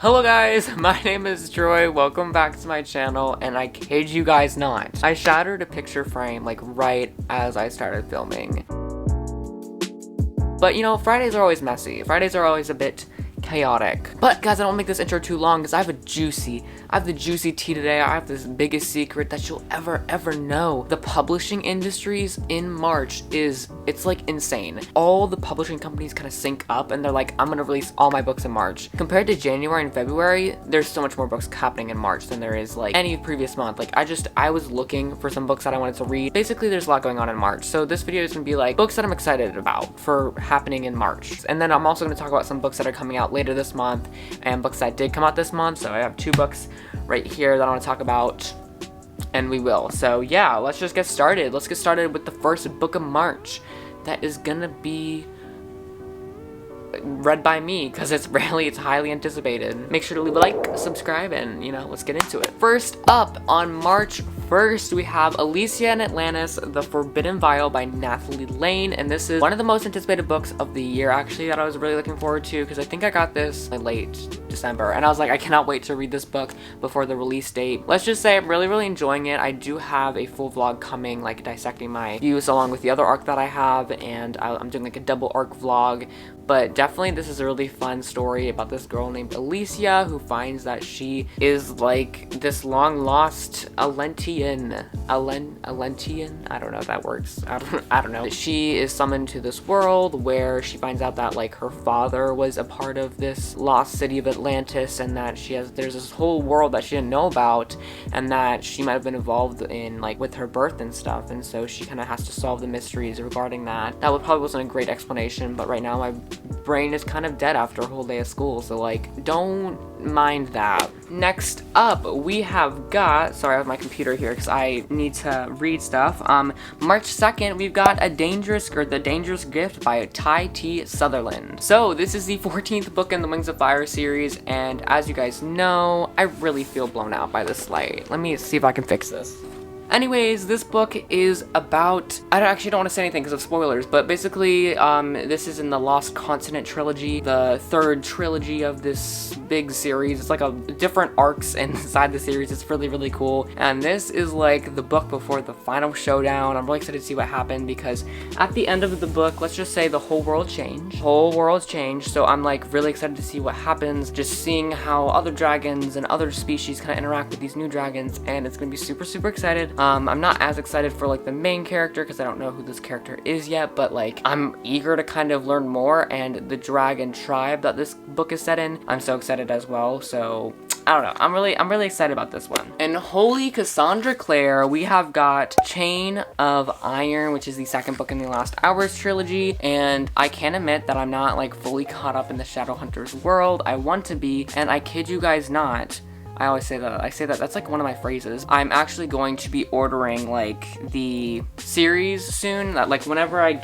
Hello guys, my name is Troy, welcome back to my channel, and I kid you guys not, I shattered a picture frame like right as I started filming. But you know, Fridays are always messy, Fridays are always a bit chaotic. But guys, I don't make this intro too long because I have the juicy tea today. I have this biggest secret that you'll ever know. The publishing industries in March it's like insane. All the publishing companies kind of sync up and they're like, I'm gonna release all my books in March. Compared to January and February, there's so much more books happening in March than there is like any previous month. Like I was looking for some books that I wanted to read. Basically, there's a lot going on in March. So this video is gonna be like books that I'm excited about for happening in March. And then I'm also gonna talk about some books that are coming out later this month and books that did come out this month. So I have 2 books right here that I want to talk about, and we will. So yeah, let's just get started. Let's get started with the first book of March that is gonna be read by me because it's highly anticipated. Make sure to leave a like, subscribe, and you know, let's get into it. First up, on March 1st, we have Alicia in Atlantis, The Forbidden Vial by Nathalie Lane, and this is one of the most anticipated books of the year actually that I was really looking forward to because I think I got this in late December and I was like, I cannot wait to read this book before the release date. Let's just say I'm really enjoying it. I do have a full vlog coming, like dissecting my views along with the other arc that I have, and I'm doing like a double arc vlog. But definitely this is a really fun story about this girl named Alicia who finds that she is like this long lost Alentian, I don't know if that works. I don't know. She is summoned to this world where she finds out that like her father was a part of this lost city of Atlantis, and that there's this whole world that she didn't know about, and that she might have been involved in like with her birth and stuff, and so she kind of has to solve the mysteries regarding that. That probably wasn't a great explanation, but right now my brain is kind of dead after a whole day of school, so like don't mind that. Next up, we have got, sorry, I have my computer here because I need to read stuff. March 2nd, we've got The Dangerous Gift by Ty T. Sutherland. So this is the 14th book in the Wings of Fire series, and as you guys know, I really feel blown out by this light. Let me see if I can fix this. Anyways, this book is about, I actually don't want to say anything because of spoilers, but basically, this is in the Lost Continent trilogy, the 3rd trilogy of this big series. It's like a different arcs inside the series. It's really cool. And this is like the book before the final showdown. I'm really excited to see what happened because at the end of the book, let's just say the whole world changed. Whole world's changed. So I'm like really excited to see what happens, just seeing how other dragons and other species kind of interact with these new dragons, and it's gonna be super excited. I'm not as excited for like the main character because I don't know who this character is yet, but like I'm eager to kind of learn more, and the dragon tribe that this book is set in, I'm so excited as well. So I don't know, I'm really excited about this one. And Holy Cassandra Clare, we have got Chain of Iron, which is the 2nd book in the Last Hours trilogy, and I can admit that I'm not like fully caught up in the Shadowhunters world. I want to be, and I kid you guys not, I always say that. I say that. That's like one of my phrases. I'm actually going to be ordering like the series soon. Like whenever I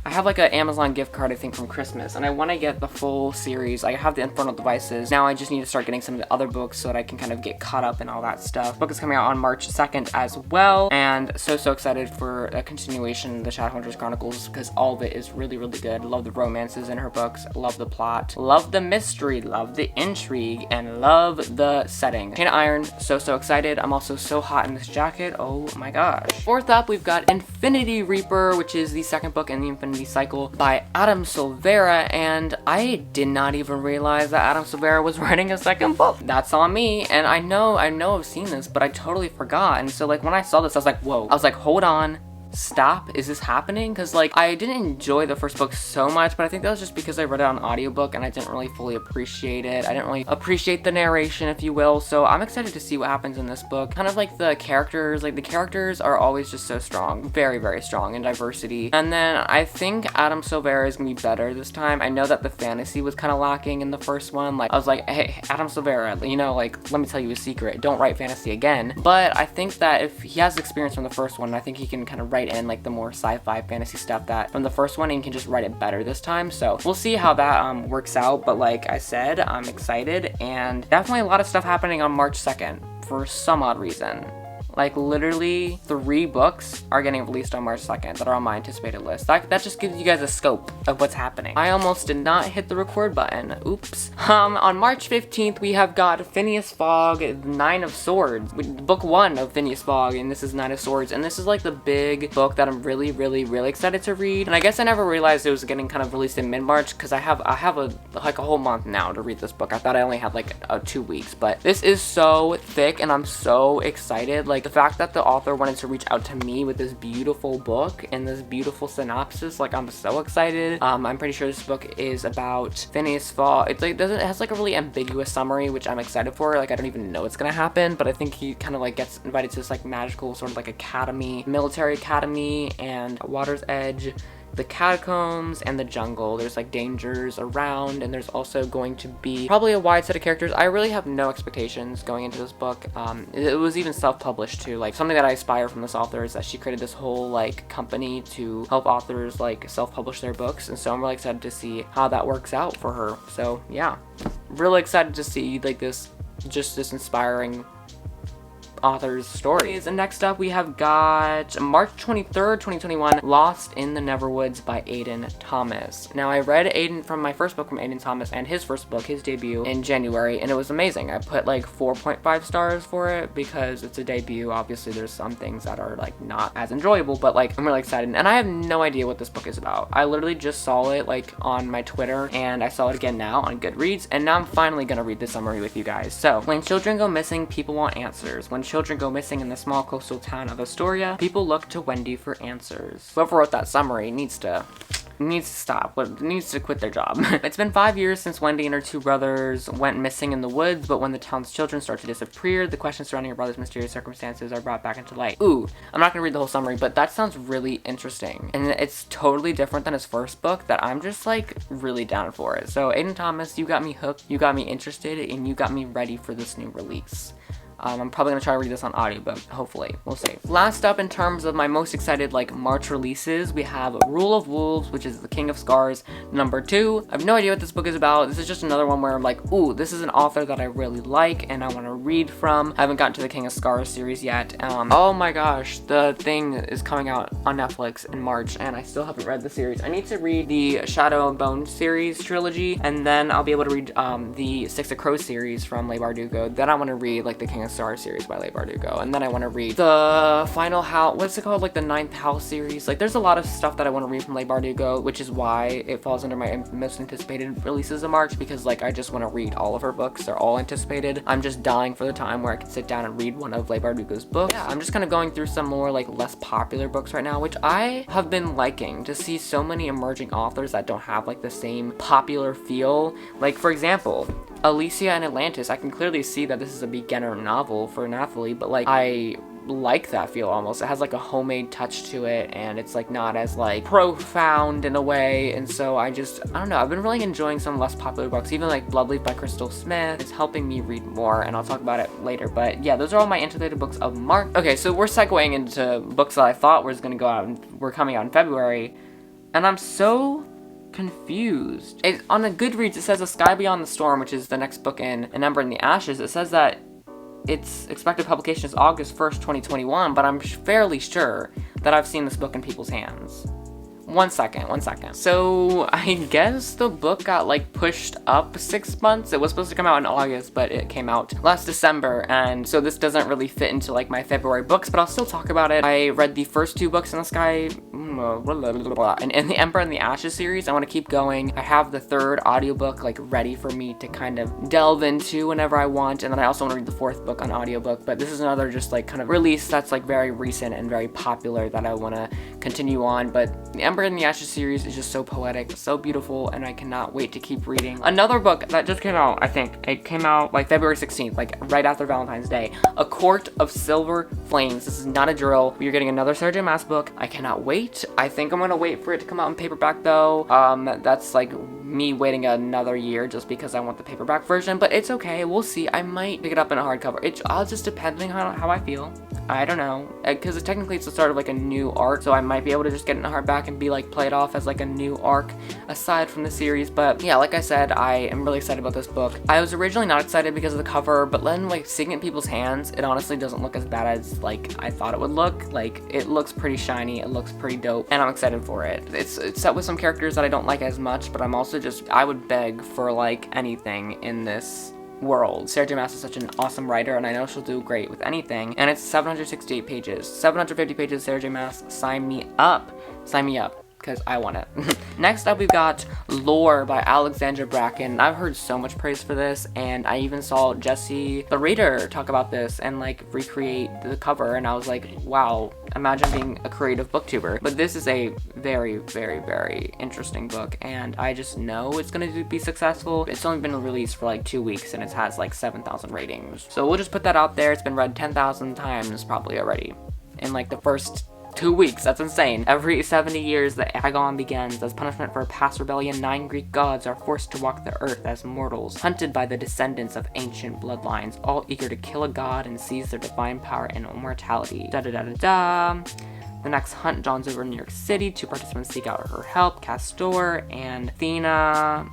have like an Amazon gift card, I think, from Christmas, and I want to get the full series. I have the Infernal Devices. Now I just need to start getting some of the other books so that I can kind of get caught up and all that stuff. The book is coming out on March 2nd as well, and so excited for a continuation of the Shadowhunters Chronicles because all of it is really good. Love the romances in her books, love the plot, love the mystery, love the intrigue, and love the setting. Chain of Iron, so excited. I'm also so hot in this jacket. Oh my gosh. 4th up, we've got Infinity Reaper, which is the 2nd book in the Infinity Cycle by Adam Silvera, and I did not even realize that Adam Silvera was writing a 2nd book. That's on me, and I know I've seen this, but I totally forgot. And so like when I saw this, I was like, whoa. I was like, hold on. Stop, is this happening? Because like I didn't enjoy the first book so much, but I think that was just because I read it on audiobook and I didn't really fully appreciate it. I didn't really appreciate the narration, if you will. So I'm excited to see what happens in this book. Kind of like the characters are always just so strong, very strong in diversity. And then I think Adam Silvera is gonna be better this time. I know that the fantasy was kind of lacking in the first one. Like I was like, hey, Adam Silvera, you know, like let me tell you a secret, don't write fantasy again. But I think that if he has experience from the first one, I think he can kind of write in like the more sci-fi fantasy stuff that from the first one, and you can just write it better this time. So we'll see how that works out. But like I said, I'm excited, and definitely a lot of stuff happening on March 2nd for some odd reason. Like literally 3 books are getting released on March 2nd that are on my anticipated list. That just gives you guys a scope of what's happening. I almost did not hit the record button. Oops. On March 15th, we have got Phineas Fogg, Nine of Swords, book 1 of Phineas Fogg, and this is Nine of Swords, and this is like the big book that I'm really excited to read. And I guess I never realized it was getting kind of released in mid-March because I have a whole month now to read this book. I thought I only had like 2 weeks, but this is so thick and I'm so excited. Like the fact that the author wanted to reach out to me with this beautiful book and this beautiful synopsis, like I'm so excited. I'm pretty sure this book is about Phineas Fogg. It has like a really ambiguous summary, which I'm excited for. Like I don't even know what's gonna happen, but I think he kind of like gets invited to this like magical sort of like academy, military academy, and Water's Edge, the catacombs, and the jungle. There's like dangers around, and there's also going to be probably a wide set of characters. I really have no expectations going into this book. It was even self-published too. Like something that I aspire from this author is that she created this whole like company to help authors like self-publish their books, and so I'm really excited to see how that works out for her. So yeah, really excited to see like this inspiring author's stories. And next up we have got March 23rd, 2021, Lost in the Neverwoods by Aiden Thomas. Now I read my first book from Aiden Thomas and his first book, his debut, in January, and it was amazing. I put like 4.5 stars for it because it's a debut. Obviously there's some things that are like not as enjoyable, but like I'm really excited, and I have no idea what this book is about. I literally just saw it like on my Twitter, and I saw it again now on Goodreads, and now I'm finally gonna read the summary with you guys. So, when children go missing, people want answers. When children go missing in the small coastal town of Astoria, people look to Wendy for answers. Whoever wrote that summary needs to stop. Needs to quit their job. It's been 5 years since Wendy and her 2 brothers went missing in the woods, but when the town's children start to disappear, the questions surrounding her brother's mysterious circumstances are brought back into light. Ooh, I'm not gonna read the whole summary, but that sounds really interesting. And it's totally different than his first book that I'm just like really down for it. So Aiden Thomas, you got me hooked, you got me interested, and you got me ready for this new release. I'm probably gonna try to read this on audiobook, hopefully. We'll see. Last up, in terms of my most excited like March releases, we have Rule of Wolves, which is The King of Scars, #2. I have no idea what this book is about. This is just another one where I'm like, ooh, this is an author that I really like and I want to read from. I haven't gotten to the King of Scars series yet. Oh my gosh, the Thing is coming out on Netflix in March, and I still haven't read the series. I need to read the Shadow and Bone series trilogy, and then I'll be able to read the Six of Crows series from Leigh Bardugo. Then I want to read like the King of Star series by Leigh Bardugo, and then I want to read the final house, what's it called, like the 9th house series. Like there's a lot of stuff that I want to read from Leigh Bardugo, which is why it falls under my most anticipated releases of March, because like I just want to read all of her books. They're all anticipated. I'm just dying for the time where I can sit down and read one of Leigh Bardugo's books. Yeah, I'm just kind of going through some more like less popular books right now, which I have been liking to see so many emerging authors that don't have like the same popular feel. Like for example, Alicia in Atlantis, I can clearly see that this is a beginner novel for an athlete, but like I like that feel almost. It has like a homemade touch to it, and it's like not as like profound in a way, and so I don't know, I've been really enjoying some less popular books. Even like Bloodleaf by Crystal Smith, it's helping me read more, and I'll talk about it later. But yeah, those are all my anticipated books of March. Okay, so we're segueing into books that I thought was gonna go out and were coming out in February, and I'm so confused. On the Goodreads, it says A Sky Beyond the Storm, which is the next book in An Ember in the Ashes. It says that its expected publication is August 1st, 2021, but I'm fairly sure that I've seen this book in people's hands. One second. So I guess the book got like pushed up 6 months. It was supposed to come out in August, but it came out last December, and so this doesn't really fit into like my February books, but I'll still talk about it. I read the first 2 books in the Sky, and in the Ember and the Ashes series. I want to keep going. I have the 3rd audiobook like ready for me to kind of delve into whenever I want, and then I also want to read the 4th book on audiobook, but this is another just like kind of release that's like very recent and very popular that I want to continue on. But the Ember in the Ashes series is just so poetic, so beautiful, and I cannot wait to keep reading. Another book that just came out, I think it came out like February 16th, like right after Valentine's Day, A Court of Silver Flames. This is not a drill. You're getting another Sarah J. Maas book. I cannot wait. I think I'm gonna wait for it to come out in paperback though. That's like me waiting another year just because I want the paperback version, but it's okay. We'll see. I might pick it up in a hardcover. I'll just depending on how I feel. I don't know, because technically it's the start of like a new arc, so I might be able to just get it in a hardback and be like played off as like a new arc aside from the series. But yeah, like I said, I am really excited about this book. I was originally not excited because of the cover, but then like seeing it in people's hands, it honestly doesn't look as bad as like I thought it would look. Like it looks pretty shiny, it looks pretty dope, and I'm excited for it. It's set with some characters that I don't like as much, but I'm also I would beg for like anything in this world. Sarah J. Maas is such an awesome writer, and I know she'll do great with anything. And it's 768 pages, 750 pages. Sarah J. Maas, sign me up, because I want it. Next up, we've got Lore by Alexandra Bracken. I've heard so much praise for this, and I even saw Jesse the reader talk about this and like recreate the cover, and I was like, wow, imagine being a creative booktuber. But this is a very, very, very interesting book, and I just know it's gonna be successful. It's only been released for like 2 weeks, and it has like 7,000 ratings. So we'll just put that out there. It's been read 10,000 times probably already in like the first 2 weeks. That's insane. Every 70 years, the Agon begins. As punishment for a past rebellion, 9 Greek gods are forced to walk the earth as mortals, hunted by the descendants of ancient bloodlines, all eager to kill a god and seize their divine power and immortality. Da-da-da-da-da. The next hunt dawns over New York City. 2 participants seek out her help, Castor and Athena.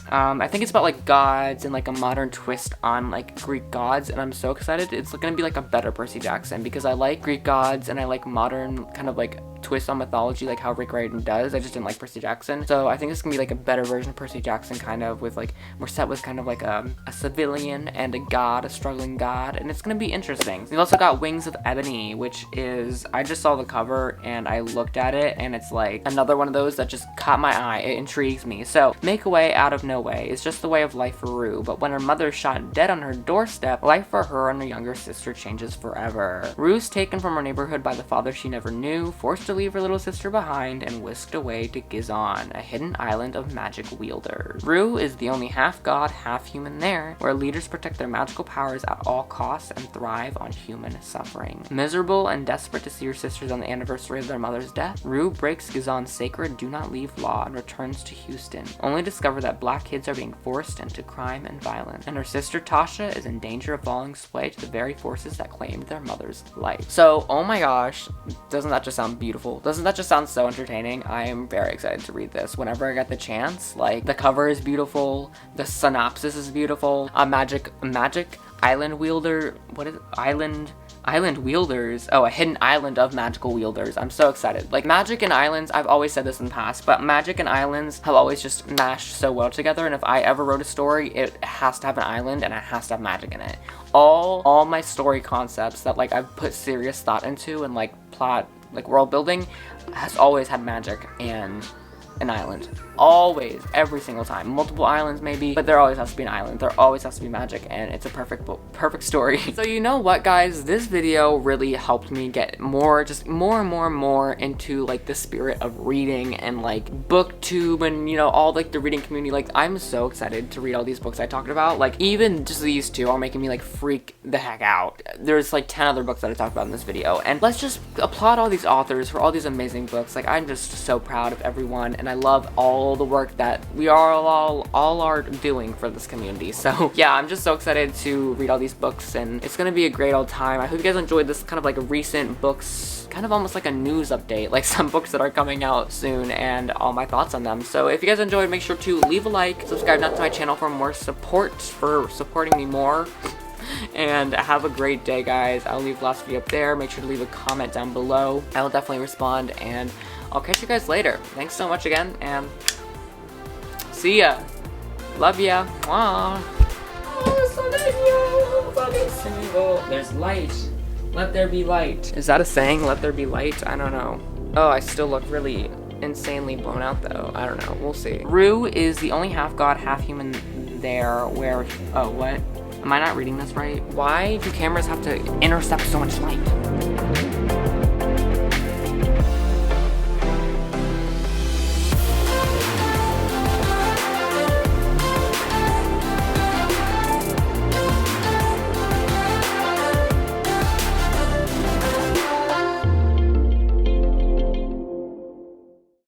I think it's about like gods and like a modern twist on like Greek gods, and I'm so excited. It's gonna be like a better Percy Jackson, because I like Greek gods and I like modern kind of like twist on mythology, like how Rick Riordan does. I just didn't like Percy Jackson, so I think it's gonna be like a better version of Percy Jackson, kind of with like we're set with kind of like a civilian and a god, a struggling god, and it's gonna be interesting. We've also got Wings of Ebony, which is, I just saw the cover and I looked at it, and it's like another one of those that just caught my eye. It intrigues me. So, make a way out of no way is just the way of life for Rue, but when her mother is shot dead on her doorstep, life for her and her younger sister changes forever. Rue's taken from her neighborhood by the father she never knew, forced to leave her little sister behind, and whisked away to Gizon, a hidden island of magic wielders. Rue is the only half-god, half-human there, where leaders protect their magical powers at all costs and thrive on human suffering. Miserable and desperate to see her sisters on the anniversary of their mother's death, Rue breaks Gizon's sacred do not leave law and returns to Houston, only to discover that black kids are being forced into crime and violence, and her sister Tasha is in danger of falling sway to the very forces that claimed their mother's life. So, oh my gosh, doesn't that just sound beautiful? Doesn't that just sound so entertaining? I am very excited to read this whenever I get the chance. Like, the cover is beautiful, the synopsis is beautiful, a magic island wielder, what is it? Island wielders. Oh, a hidden island of magical wielders. I'm so excited. Like, magic and islands, I've always said this in the past, but magic and islands have always just mashed so well together, and if I ever wrote a story, it has to have an island and it has to have magic in it. All my story concepts that like I've put serious thought into and like plot, like world building, has always had magic and an island. Always, every single time. Multiple islands maybe, but there always has to be an island. There always has to be magic, and it's a perfect story. So you know what, guys? This video really helped me get more and more into like the spirit of reading and like booktube and, you know, all like the reading community. Like, I'm so excited to read all these books I talked about. Like, even just these 2 are making me like freak the heck out. There's like 10 other books that I talked about in this video, and let's just applaud all these authors for all these amazing books. Like, I'm just so proud of everyone, and I love all the work that we are all are doing for this community. So yeah, I'm just so excited to read all these books, and it's gonna be a great old time. I hope you guys enjoyed this kind of like a recent books, kind of almost like a news update, like some books that are coming out soon and all my thoughts on them. So if you guys enjoyed, make sure to leave a like, subscribe to my channel for more support, for supporting me more. And have a great day, guys. I'll leave philosophy up there. Make sure to leave a comment down below. I will definitely respond, and I'll catch you guys later. Thanks so much again, and see ya. Love ya. Mwah. Oh, there's light. Let there be light. Is that a saying? Let there be light? I don't know. Oh, I still look really insanely blown out though. I don't know. We'll see. Rue is the only half-god, half-human there, where... Oh, what? Am I not reading this right? Why do cameras have to intercept so much light?